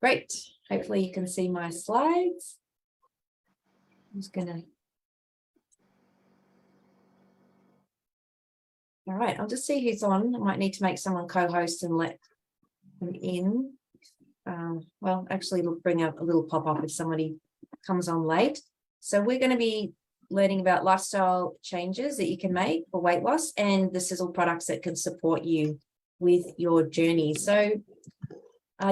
Great. Hopefully you can see my slides. I'm just gonna. All right, I'll just see who's on. I might need to make someone co-host and let them in. Well, actually, it'll bring up a little pop-up if somebody comes on late. So we're going to be learning about lifestyle changes that you can make for weight loss and the Sisel products that can support you with your journey. So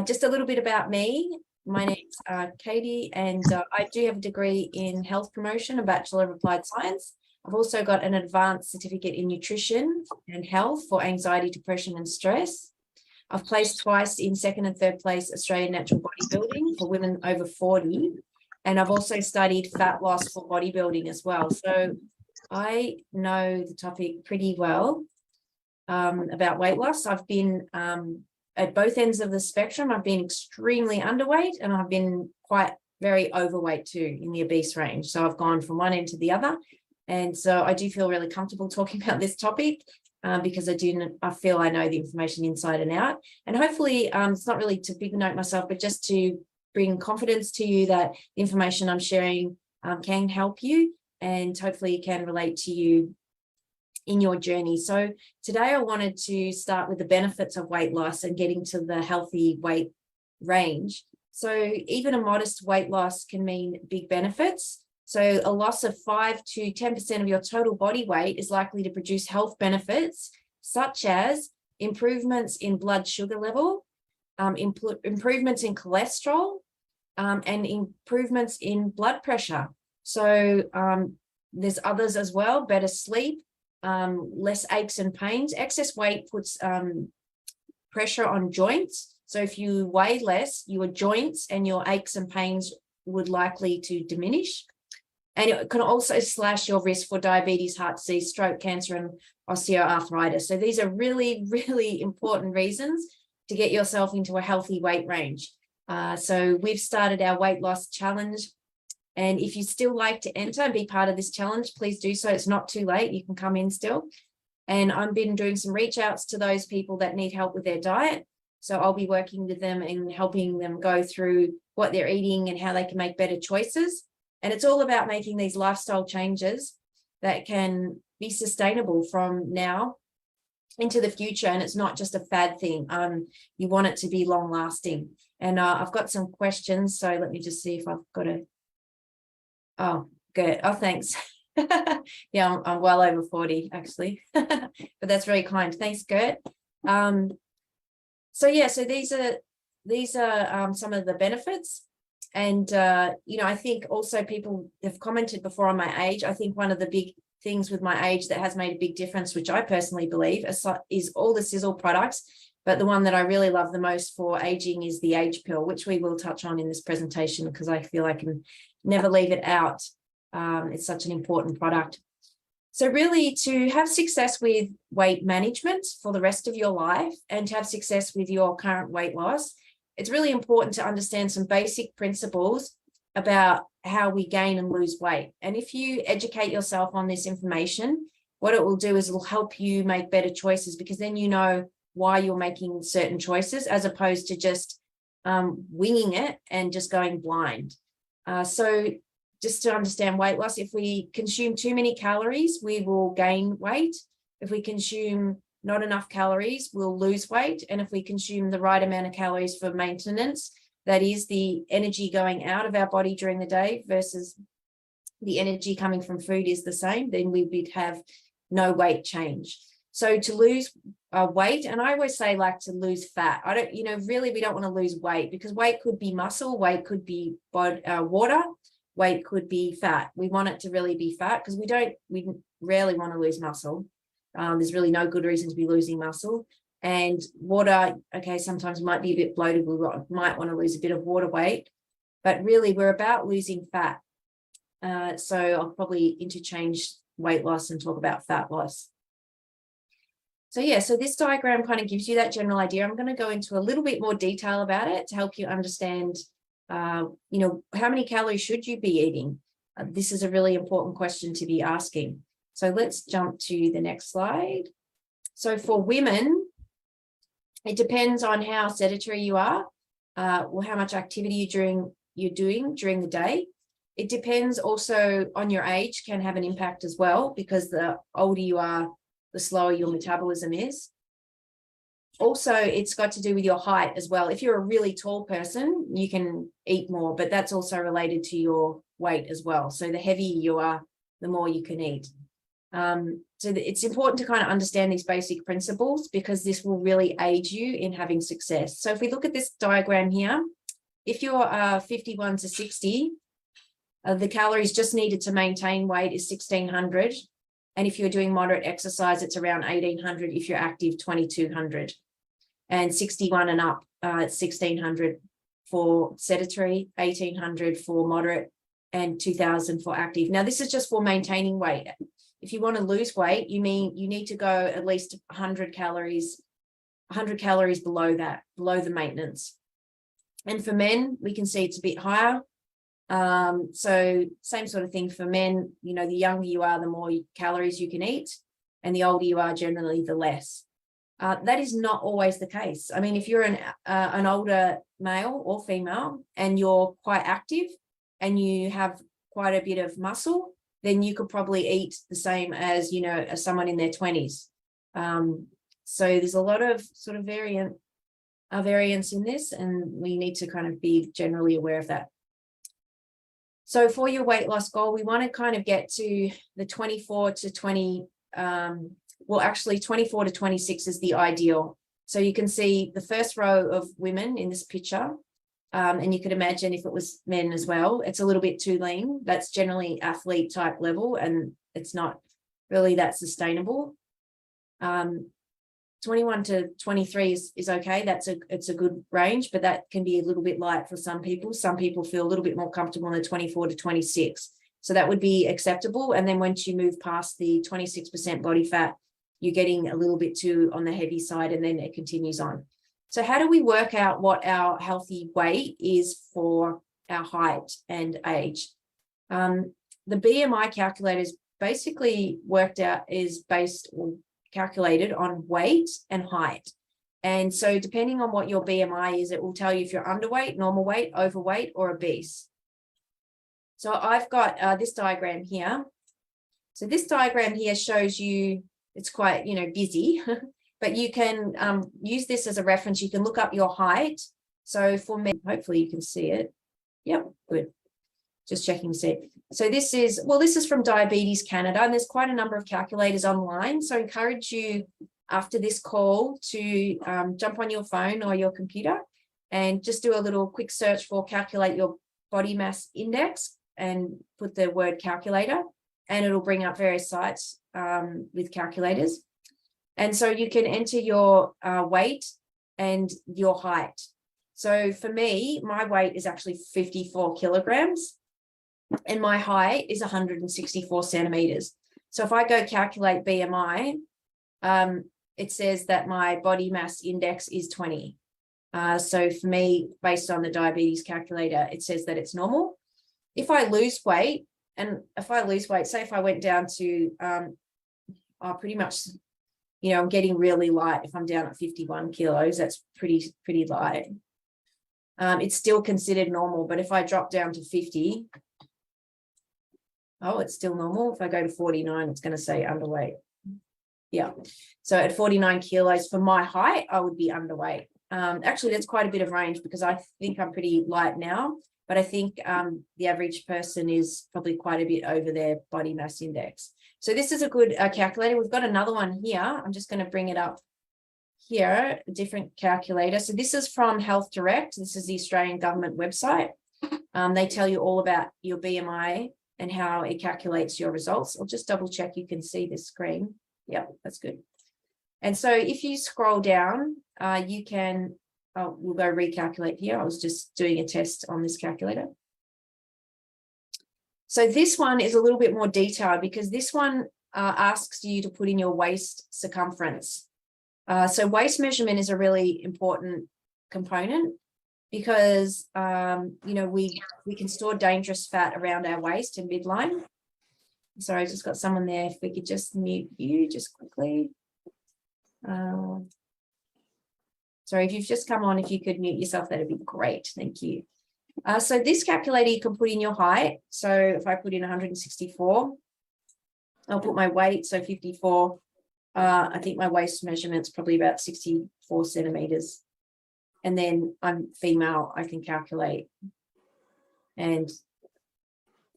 just a little bit about me. My name's Katie, and I do have a degree in health promotion, a Bachelor of Applied Science. I've also got an advanced certificate in nutrition and health for anxiety, depression, and stress. I've placed twice in second and third place Australian natural bodybuilding for women over 40. And I've also studied fat loss for bodybuilding as well. So I know the topic pretty well about weight loss. I've been at both ends of the spectrum. I've been extremely underweight and I've been quite very overweight too, in the obese range. So I've gone from one end to the other. And so I do feel really comfortable talking about this topic because I feel I know the information inside and out. And hopefully it's not really to big note myself, but just to bring confidence to you that the information I'm sharing can help you and hopefully can relate to you in your journey. So today I wanted to start with the benefits of weight loss and getting to the healthy weight range. So even a modest weight loss can mean big benefits. So a loss of 5 to 10% of your total body weight is likely to produce health benefits, such as improvements in blood sugar level, improvements in cholesterol, and improvements in blood pressure. So there's others as well, better sleep, less aches and pains. Excess weight puts pressure on joints. So if you weigh less, your joints and your aches and pains would likely to diminish. And it can also slash your risk for diabetes, heart disease, stroke, cancer, and osteoarthritis. So these are really, really important reasons to get yourself into a healthy weight range. So we've started our weight loss challenge. And if you still like to enter and be part of this challenge, please do so. It's not too late. You can come in still. And I've been doing some reach outs to those people that need help with their diet. So I'll be working with them and helping them go through what they're eating and how they can make better choices. And it's all about making these lifestyle changes that can be sustainable from now into the future. And it's not just a fad thing. You want it to be long lasting. And I've got some questions. So let me just see if I've got a. Oh, good. Oh, thanks. Yeah, I'm well over 40 actually, but that's very kind. Thanks, Gert. So yeah, so these are some of the benefits. And, I think also people have commented before on my age. I think one of the big things with my age that has made a big difference, which I personally believe is all the Sisel products. But the one that I really love the most for aging is the age pill, which we will touch on in this presentation because I feel I can never leave it out. It's such an important product. So really to have success with weight management for the rest of your life and to have success with your current weight loss, it's really important to understand some basic principles about how we gain and lose weight. And if you educate yourself on this information, what it will do is it'll help you make better choices because then you know why you're making certain choices as opposed to just winging it and just going blind. So just to understand weight loss, if we consume too many calories, we will gain weight. If we consume not enough calories, we'll lose weight. And if we consume the right amount of calories for maintenance, that is the energy going out of our body during the day versus the energy coming from food is the same, then we would have no weight change. So to lose weight, and I always say like to lose fat. Really we don't want to lose weight because weight could be muscle, weight could be water, weight could be fat. We want it to really be fat because we rarely want to lose muscle. There's really no good reason to be losing muscle. And water, okay, sometimes might be a bit bloated. We might want to lose a bit of water weight, but really we're about losing fat. So I'll probably interchange weight loss and talk about fat loss. So yeah, so this diagram kind of gives you that general idea. I'm going to go into a little bit more detail about it to help you understand, how many calories should you be eating? This is a really important question to be asking. So let's jump to the next slide. So for women, it depends on how sedentary you are. well, how much activity you're doing during the day. It depends also on your age, can have an impact as well, because the older you are, the slower your metabolism is. Also, it's got to do with your height as well. If you're a really tall person, you can eat more, but that's also related to your weight as well. So the heavier you are, the more you can eat. So it's important to kind of understand these basic principles, because this will really aid you in having success. So if we look at this diagram here, if you're 51 to 60, the calories just needed to maintain weight is 1,600. And if you're doing moderate exercise, it's around 1,800. If you're active, 2,200. And 61 and up, it's 1,600 for sedentary, 1,800 for moderate, and 2,000 for active. Now, this is just for maintaining weight. If you want to lose weight, you need to go at least 100 calories below that, below the maintenance. And for men, we can see it's a bit higher. So same sort of thing for men. You know, the younger you are, the more calories you can eat, and the older you are, generally the less. That is not always the case. I mean, if you're an older male or female and you're quite active and you have quite a bit of muscle, then you could probably eat the same as, you know, as someone in their 20s. So there's a lot of sort of variance in this, and we need to kind of be generally aware of that. So for your weight loss goal, we want to kind of get to the 24 to 20, well, actually 24 to 26 is the ideal. So you can see the first row of women in this picture, and you could imagine if it was men as well, it's a little bit too lean. That's generally athlete type level, and it's not really that sustainable. 21 to 23 is okay. It's a good range, but that can be a little bit light for some people. Some people feel a little bit more comfortable in the 24 to 26. So that would be acceptable. And then once you move past the 26% body fat, you're getting a little bit too on the heavy side, and then it continues on. So how do we work out what our healthy weight is for our height and age? The BMI calculator is basically based or calculated on weight and height. And so depending on what your BMI is, it will tell you if you're underweight, normal weight, overweight, or obese. So I've got this diagram here. So this diagram here shows you, it's quite, you know, busy, but you can use this as a reference. You can look up your height. So for me, hopefully you can see it. Yep, good. Just checking to see. So this is from Diabetes Canada, and there's quite a number of calculators online. So I encourage you after this call to jump on your phone or your computer and just do a little quick search for calculate your body mass index and put the word calculator, and it'll bring up various sites with calculators. And so you can enter your weight and your height. So for me, my weight is actually 54 kilograms and my height is 164 centimeters. So if I go calculate BMI, it says that my body mass index is 20. So for me, based on the diabetes calculator, it says that it's normal. If I lose weight, say if I went down to pretty much, you know, I'm getting really light. If I'm down at 51 kilos, that's pretty light. It's still considered normal, but if I drop down to 50, it's still normal. If I go to 49, it's going to say underweight. Yeah. So at 49 kilos for my height, I would be underweight. Actually, that's quite a bit of range because I think I'm pretty light now, but I think the average person is probably quite a bit over their body mass index. So this is a good calculator. We've got another one here. I'm just going to bring it up here, a different calculator. So this is from Health Direct. This is the Australian government website. They tell you all about your BMI and how it calculates your results. I'll just double check you can see the screen. Yep, that's good. And so if you scroll down, you can, we'll go recalculate here. I was just doing a test on this calculator. So this one is a little bit more detailed because this one asks you to put in your waist circumference. So waist measurement is a really important component because, you know, we can store dangerous fat around our waist and midline. Sorry, I just got someone there. If we could just mute you just quickly. Sorry, if you've just come on, if you could mute yourself, that'd be great. Thank you. So this calculator, you can put in your height. So if I put in 164, I'll put my weight, so 54. I think my waist measurement's probably about 64 centimeters. And then I'm female, I can calculate. And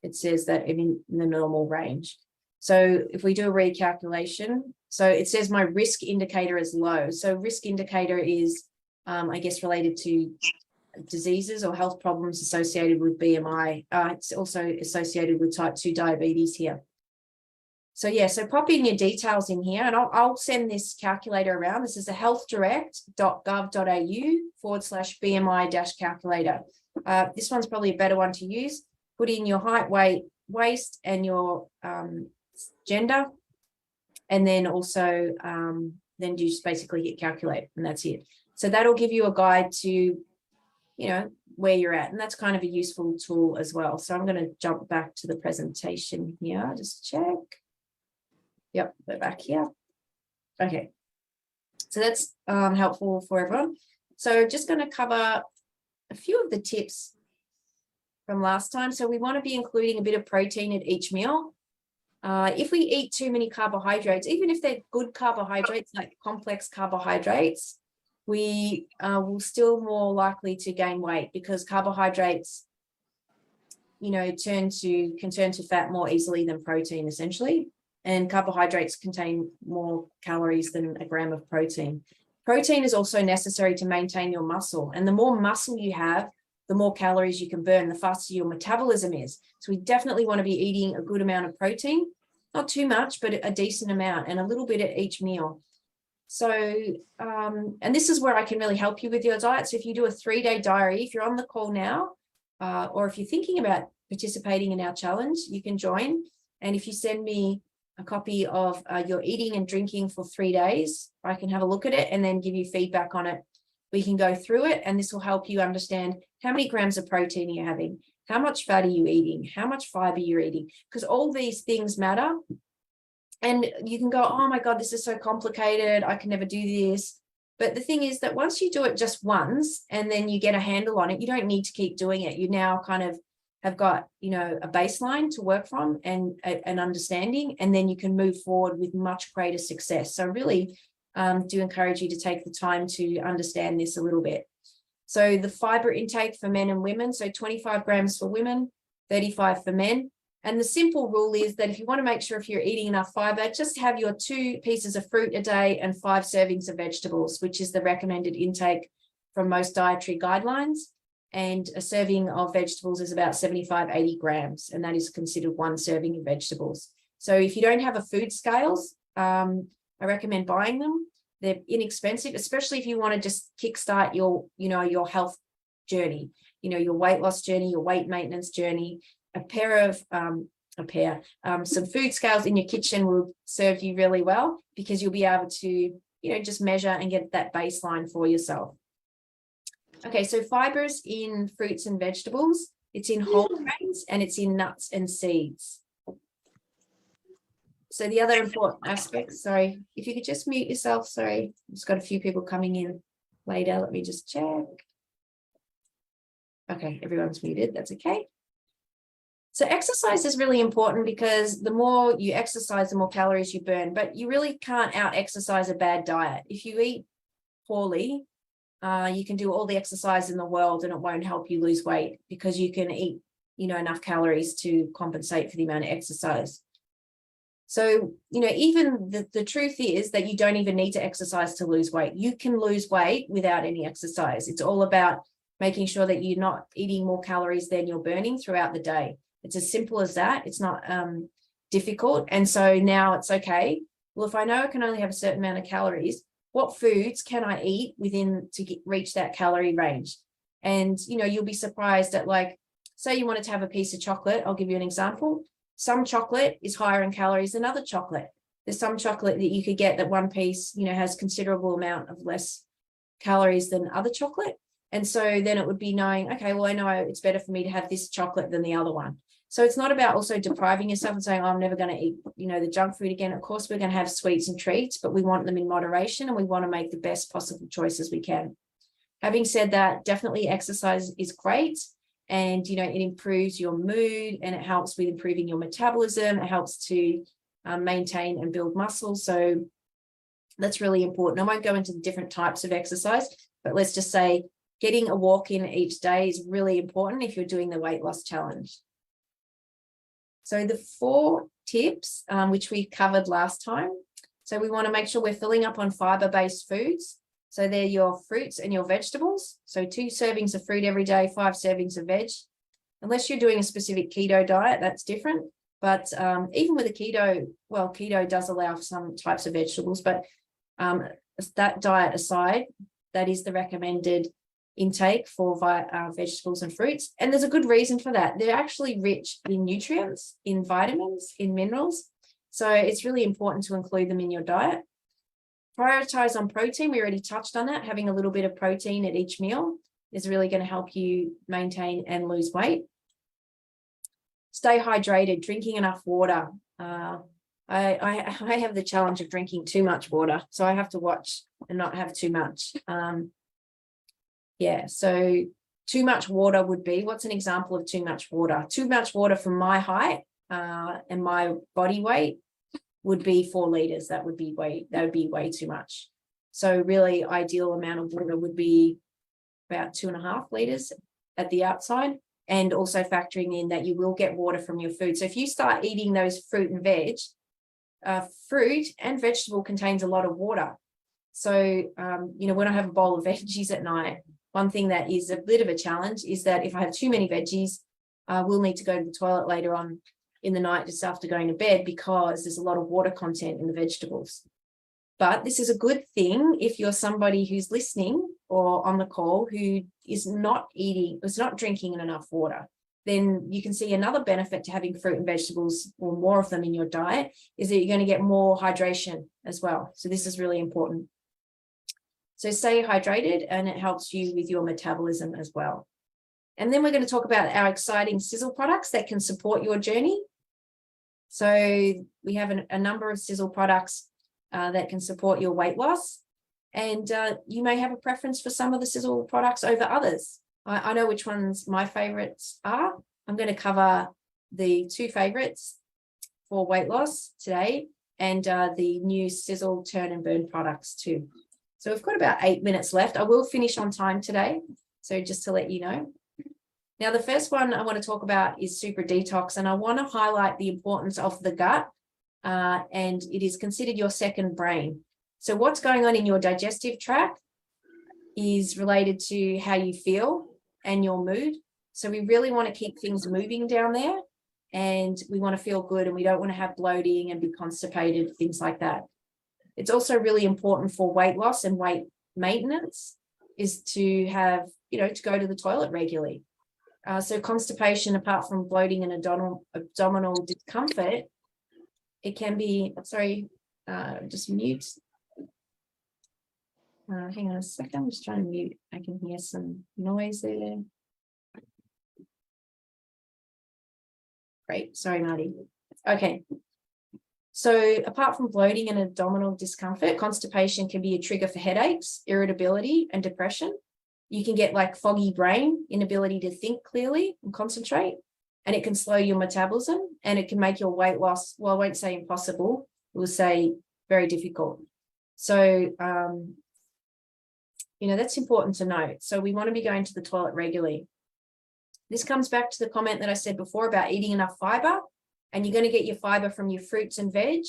it says that I'm in the normal range. So if we do a recalculation, so it says my risk indicator is low. So risk indicator is, I guess, related to diseases or health problems associated with BMI. It's also associated with type 2 diabetes here. So yeah, so pop in your details in here, and I'll send this calculator around. This is a healthdirect.gov.au/BMI-calculator. This one's probably a better one to use. Put in your height, weight, waist, and your gender, and then also then you just basically hit calculate, and that's it. So that'll give you a guide to, where you're at, and that's kind of a useful tool as well. So I'm going to jump back to the presentation here, just check. Yep, we're back here. Okay, so that's helpful for everyone. So just going to cover a few of the tips from last time. So we want to be including a bit of protein at each meal. If we eat too many carbohydrates, even if they're good carbohydrates, like complex carbohydrates, we will still more likely to gain weight, because carbohydrates, can turn to fat more easily than protein, essentially. And carbohydrates contain more calories than a gram of protein. Protein is also necessary to maintain your muscle. And the more muscle you have, the more calories you can burn, the faster your metabolism is. So we definitely want to be eating a good amount of protein, not too much, but a decent amount, and a little bit at each meal. So, and this is where I can really help you with your diet. So if you do a 3-day diary, if you're on the call now, or if you're thinking about participating in our challenge, you can join. And if you send me a copy of your eating and drinking for 3 days, I can have a look at it and then give you feedback on it. We can go through it, and this will help you understand how many grams of protein you're having, how much fat are you eating, how much fiber you're eating, because all these things matter. And you can go, oh my God, this is so complicated, I can never do this. But the thing is that once you do it just once and then you get a handle on it, you don't need to keep doing it. You now kind of have got, a baseline to work from and an understanding, and then you can move forward with much greater success. So really do encourage you to take the time to understand this a little bit. So the fiber intake for men and women, so 25 grams for women, 35 for men. And the simple rule is that if you want to make sure if you're eating enough fiber, just have your 2 pieces of fruit a day and 5 servings of vegetables, which is the recommended intake from most dietary guidelines. And a serving of vegetables is about 75-80 grams, and that is considered 1 serving of vegetables. So if you don't have a food scales, I recommend buying them. They're inexpensive, especially if you want to just kickstart your, your health journey, your weight loss journey, your weight maintenance journey. Some food scales in your kitchen will serve you really well, because you'll be able to, just measure and get that baseline for yourself. Okay, so fibers in fruits and vegetables, it's in whole grains and it's in nuts and seeds. So the other important aspects, sorry, if you could just mute yourself, sorry, I've just got a few people coming in later. Let me just check. Okay, everyone's muted, that's okay. So exercise is really important, because the more you exercise, the more calories you burn, but you really can't out-exercise a bad diet. If you eat poorly, you can do all the exercise in the world and it won't help you lose weight, because you can eat, enough calories to compensate for the amount of exercise. So, even the truth is that you don't even need to exercise to lose weight. You can lose weight without any exercise. It's all about making sure that you're not eating more calories than you're burning throughout the day. It's as simple as that. It's not difficult. And so now it's okay. Well, if I know I can only have a certain amount of calories, what foods can I eat reach that calorie range? And, you'll be surprised at, like, say you wanted to have a piece of chocolate. I'll give you an example. Some chocolate is higher in calories than other chocolate. There's some chocolate that you could get that one piece, has considerable amount of less calories than other chocolate. And so then it would be knowing, okay, well, I know it's better for me to have this chocolate than the other one. So it's not about also depriving yourself and saying, oh, I'm never going to eat, the junk food again. Of course, we're going to have sweets and treats, but we want them in moderation and we want to make the best possible choices we can. Having said that, definitely exercise is great. And, it improves your mood and it helps with improving your metabolism. It helps to maintain and build muscle. So that's really important. I won't go into the different types of exercise, but let's just say getting a walk in each day is really important if you're doing the weight loss challenge. So the 4 tips, which we covered last time. So we want to make sure we're filling up on fiber-based foods. So they're your fruits and your vegetables. So 2 servings of fruit every day, 5 servings of veg. Unless you're doing a specific keto diet, that's different. But even with a keto does allow for some types of vegetables, but that diet aside, that is the recommended intake for vegetables and fruits. And there's a good reason for that. They're actually rich in nutrients, in vitamins, in minerals. So it's really important to include them in your diet. Prioritize on protein. We already touched on that. Having a little bit of protein at each meal is really going to help you maintain and lose weight. Stay hydrated, drinking enough water. I have the challenge of drinking too much water, so I have to watch and not have too much. So too much water would be, what's an example of too much water? Too much water from my height and my body weight would be 4 liters. That would be way too much. So really ideal amount of water would be about 2.5 liters at the outside, and also factoring in that you will get water from your food. So if you start eating those fruit and veg, fruit and vegetable contains a lot of water. So, when I have a bowl of veggies at night, one thing that is a bit of a challenge is that if I have too many veggies, we'll need to go to the toilet later on in the night just after going to bed because there's a lot of water content in the vegetables. But this is a good thing if you're somebody who's listening or on the call who is not drinking enough water. Then you can see another benefit to having fruit and vegetables or more of them in your diet is that you're going to get more hydration as well. So this is really important. So stay hydrated and it helps you with your metabolism as well. And then we're going to talk about our exciting Sisel products that can support your journey. So we have a number of Sisel products that can support your weight loss. And you may have a preference for some of the Sisel products over others. I know which ones my favorites are. I'm going to cover the 2 favorites for weight loss today and the new Sisel Turn and Burn products too. So we've got about 8 minutes left. I will finish on time today. So just to let you know. Now, the first one I want to talk about is Super Detox, and I want to highlight the importance of the gut, and it is considered your second brain. So what's going on in your digestive tract is related to how you feel and your mood. So we really want to keep things moving down there, and we want to feel good, and we don't want to have bloating and be constipated, things like that. It's also really important for weight loss and weight maintenance is to have, to go to the toilet regularly. So constipation, apart from bloating and abdominal discomfort, it can be, just mute. Hang on a second, I'm just trying to mute. I can hear some noise there. Great, sorry, Marty. Okay. So apart from bloating and abdominal discomfort, constipation can be a trigger for headaches, irritability, and depression. You can get like foggy brain, inability to think clearly and concentrate, and it can slow your metabolism, and it can make your weight loss, well, I won't say impossible, it will say very difficult. So, that's important to note. So we want to be going to the toilet regularly. This comes back to the comment that I said before about eating enough fiber, and you're going to get your fiber from your fruits and veg.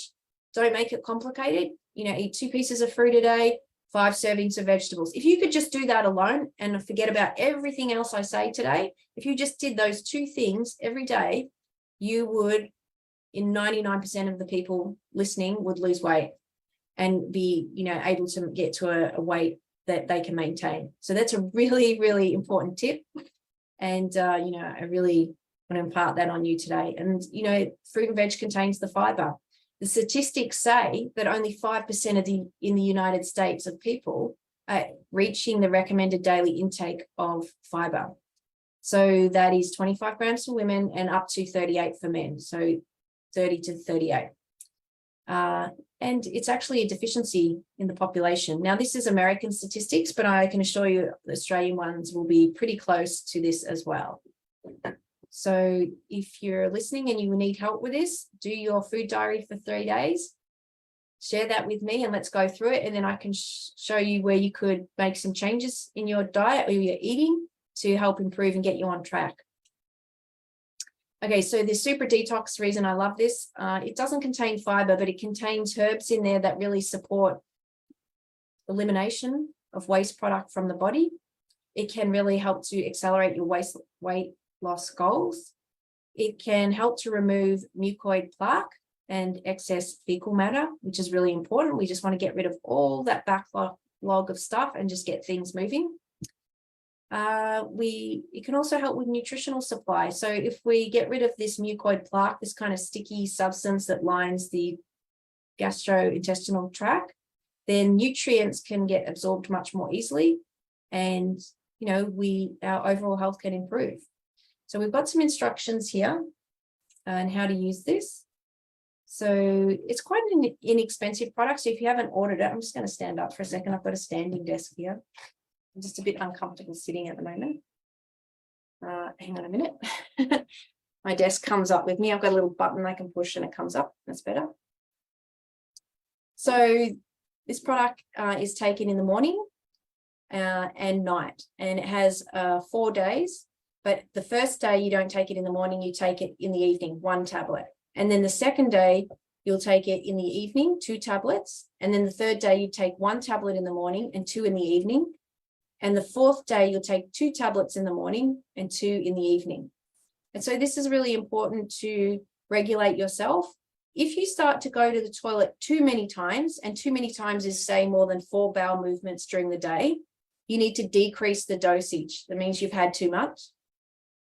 Don't make it complicated. Eat 2 pieces of fruit a day, 5 servings of vegetables. If you could just do that alone and forget about everything else I say today, if you just did those 2 things every day, you would, in 99% of the people listening, would lose weight and be, able to get to a weight that they can maintain. So that's a really, really important tip. And, I really want to impart that on you today. And, fruit and veg contains the fiber. The statistics say that only 5% in the United States of people are reaching the recommended daily intake of fiber. So that is 25 grams for women and up to 38 for men. So 30 to 38. And it's actually a deficiency in the population. Now, this is American statistics, but I can assure you the Australian ones will be pretty close to this as well. So if you're listening and you need help with this, do your food diary for 3 days. Share that with me and let's go through it. And then I can show you where you could make some changes in your diet or your eating to help improve and get you on track. Okay, so the super detox, reason I love this, it doesn't contain fiber, but it contains herbs in there that really support elimination of waste product from the body. It can really help to accelerate your weight loss goals. It can help to remove mucoid plaque and excess fecal matter, which is really important. We just want to get rid of all that backlog of stuff and just get things moving. It can also help with nutritional supply. So if we get rid of this mucoid plaque, this kind of sticky substance that lines the gastrointestinal tract, then nutrients can get absorbed much more easily, and our overall health can improve. So we've got some instructions here on how to use this. So it's quite an inexpensive product. So if you haven't ordered it, I'm just going to stand up for a second. I've got a standing desk here. I'm just a bit uncomfortable sitting at the moment. Hang on a minute. My desk comes up with me. I've got a little button I can push and it comes up. That's better. So this product is taken in the morning and night, and it has 4 days. But the first day you don't take it in the morning, you take it in the evening, 1 tablet. And then the second day you'll take it in the evening, 2 tablets. And then the third day you take 1 tablet in the morning and 2 in the evening. And the fourth day you'll take 2 tablets in the morning and 2 in the evening. And so this is really important to regulate yourself. If you start to go to the toilet too many times, and too many times is say more than 4 bowel movements during the day, you need to decrease the dosage. That means you've had too much.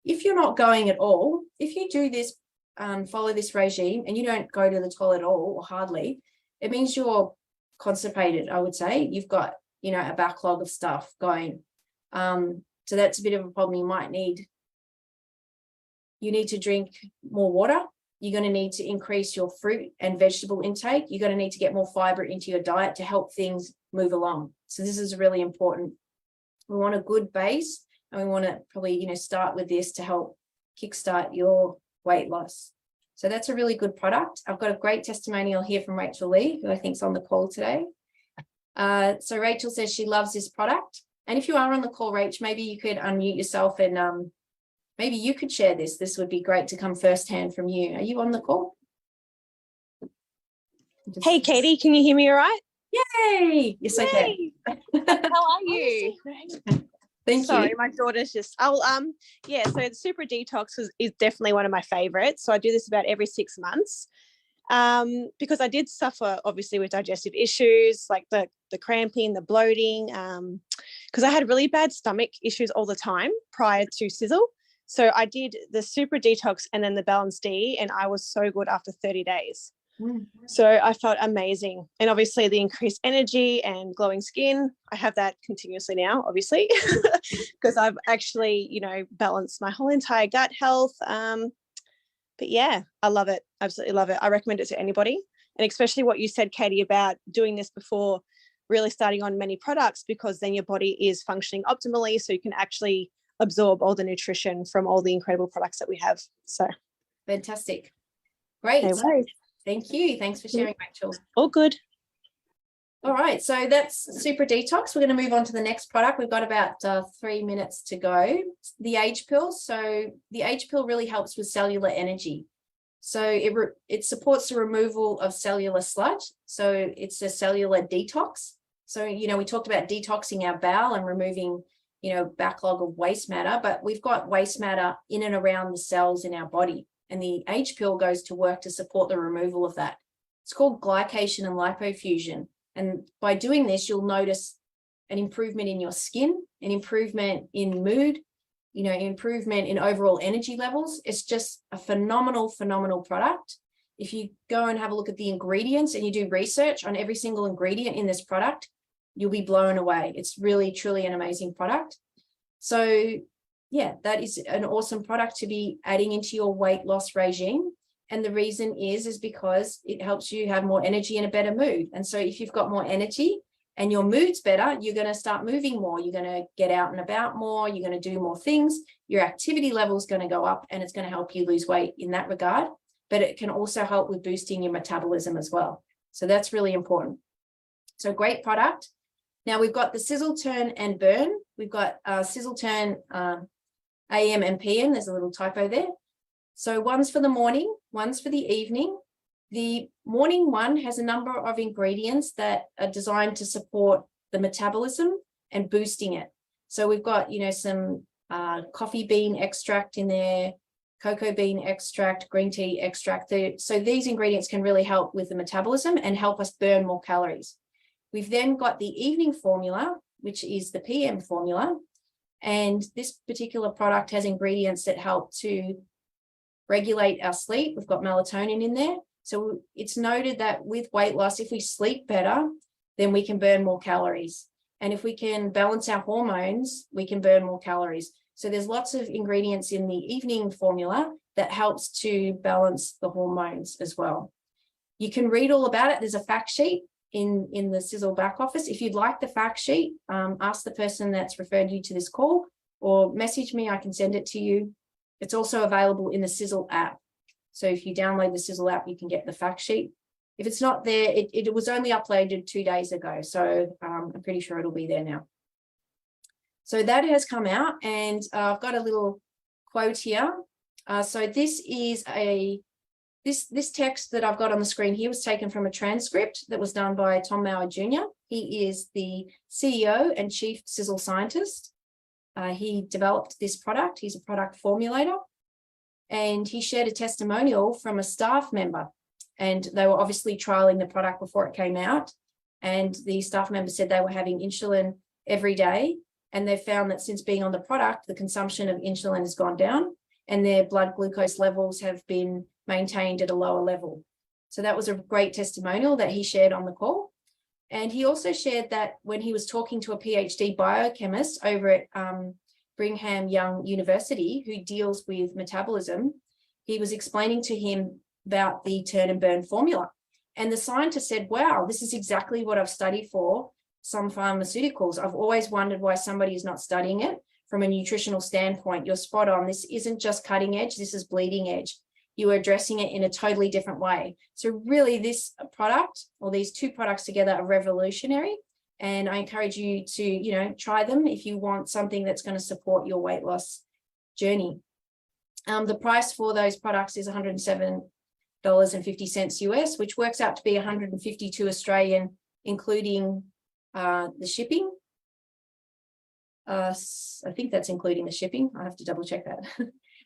If you're not going at all, if you do this, follow this regime and you don't go to the toilet at all or hardly, it means you're constipated, I would say. You've got, a backlog of stuff going. So that's a bit of a problem. You need to drink more water. You're going to need to increase your fruit and vegetable intake. You're going to need to get more fiber into your diet to help things move along. So this is really important. We want a good base, and we want to probably, start with this to help kickstart your weight loss. So that's a really good product. I've got a great testimonial here from Rachel Lee, who I think is on the call today. So Rachel says she loves this product. And if you are on the call, Rach, maybe you could unmute yourself and maybe you could share this. This would be great to come firsthand from you. Are you on the call? Hey, Katie, can you hear me all right? Yay! Yes, I can. How are you? Thank Sorry, you. my daughter's just, so the Super Detox is definitely one of my favorites. So I do this about every 6 months because I did suffer obviously with digestive issues like the cramping, the bloating, because I had really bad stomach issues all the time prior to Sisel. So I did the Super Detox and then the Balance D, and I was so good after 30 days. So I felt amazing. And obviously the increased energy and glowing skin, I have that continuously now, obviously, because I've actually, balanced my whole entire gut health. But yeah, I love it. Absolutely love it. I recommend it to anybody. And especially what you said, Katie, about doing this before really starting on many products, because then your body is functioning optimally. So you can actually absorb all the nutrition from all the incredible products that we have. So fantastic. Great. No worries. Thank you. Thanks for sharing, Rachel. All good. All right. So that's Super Detox. We're going to move on to the next product. We've got about 3 minutes to go. The Age Pill. So the Age Pill really helps with cellular energy. So it supports the removal of cellular sludge. So it's a cellular detox. So, we talked about detoxing our bowel and removing, backlog of waste matter, but we've got waste matter in and around the cells in our body. And the Age Pill goes to work to support the removal of that. It's called glycation and lipofuscin. And by doing this, you'll notice an improvement in your skin, an improvement in mood, improvement in overall energy levels. It's just a phenomenal product. If you go and have a look at the ingredients and you do research on every single ingredient in this product, you'll be blown away. It's really, truly an amazing product. So yeah, that is an awesome product to be adding into your weight loss regime. And the reason is because it helps you have more energy and a better mood. And so if you've got more energy and your mood's better, you're going to start moving more. You're going to get out and about more. You're going to do more things. Your activity level is going to go up, and it's going to help you lose weight in that regard. But it can also help with boosting your metabolism as well. So that's really important. So great product. Now we've got the Sisel Turn and Burn. We've got Sisel Turn AM and PM. There's a little typo there. So one's for the morning, one's for the evening. The morning one has a number of ingredients that are designed to support the metabolism and boosting it. So we've got, some coffee bean extract in there, cocoa bean extract, green tea extract. So these ingredients can really help with the metabolism and help us burn more calories. We've then got the evening formula, which is the PM formula. And this particular product has ingredients that help to regulate our sleep. We've got melatonin in there. So it's noted that with weight loss, if we sleep better, then we can burn more calories. And if we can balance our hormones, we can burn more calories. So there's lots of ingredients in the evening formula that helps to balance the hormones as well. You can read all about it. There's a fact sheet in the Sisel back office. If you'd like the fact sheet, ask the person that's referred you to this call or message me. I can send it to you. It's also available in the Sisel app. So if you download the Sisel app, you can get the fact sheet. If it's not there, it was only uploaded 2 days ago. So I'm pretty sure it'll be there now. So that has come out, and I've got a little quote here. So this is this text that I've got on the screen here was taken from a transcript that was done by Tom Mauer Jr. He is the CEO and chief Sisel scientist. He developed this product. He's a product formulator, and he shared a testimonial from a staff member, and they were obviously trialing the product before it came out. And the staff member said they were having insulin every day, and they found that since being on the product, the consumption of insulin has gone down and their blood glucose levels have been maintained at a lower level. So that was a great testimonial that he shared on the call. And he also shared that when he was talking to a PhD biochemist over at Brigham Young University, who deals with metabolism, he was explaining to him about the turn and burn formula. And the scientist said, wow, this is exactly what I've studied for some pharmaceuticals. I've always wondered why somebody is not studying it from a nutritional standpoint. You're spot on. This isn't just cutting edge, this is bleeding edge. You are addressing it in a totally different way. So really this product, or these two products together, are revolutionary. And I encourage you to, try them if you want something that's going to support your weight loss journey. The price for those products is $107.50 US, which works out to be 152 Australian, including the shipping. I think that's including the shipping. I have to double check that.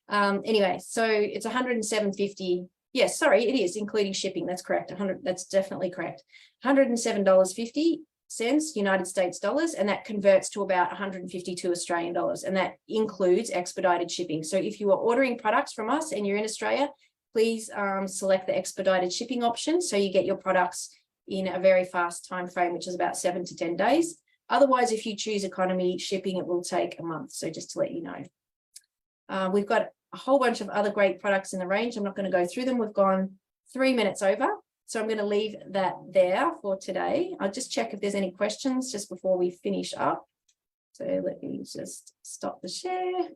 Anyway, so it's 107.50. Yes, sorry, it is including shipping. That's correct. That's definitely correct. $107.50 United States dollars, and that converts to about 152 Australian dollars, and that includes expedited shipping. So if you are ordering products from us and you're in Australia, please select the expedited shipping option so you get your products in a very fast time frame, which is about 7 to 10 days. Otherwise, if you choose economy shipping, it will take a month. So just to let you know. We've got a whole bunch of other great products in the range. I'm not going to go through them. We've gone 3 minutes over. So I'm going to leave that there for today. I'll just check if there's any questions just before we finish up. So let me just stop the share.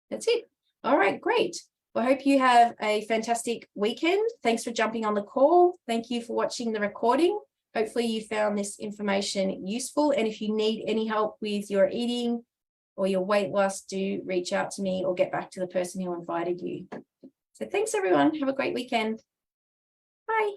That's it. All right, great. Well, I hope you have a fantastic weekend. Thanks for jumping on the call. Thank you for watching the recording. Hopefully you found this information useful. And if you need any help with your eating or your weight loss, do reach out to me or get back to the person who invited you. So thanks, everyone. Have a great weekend. Bye.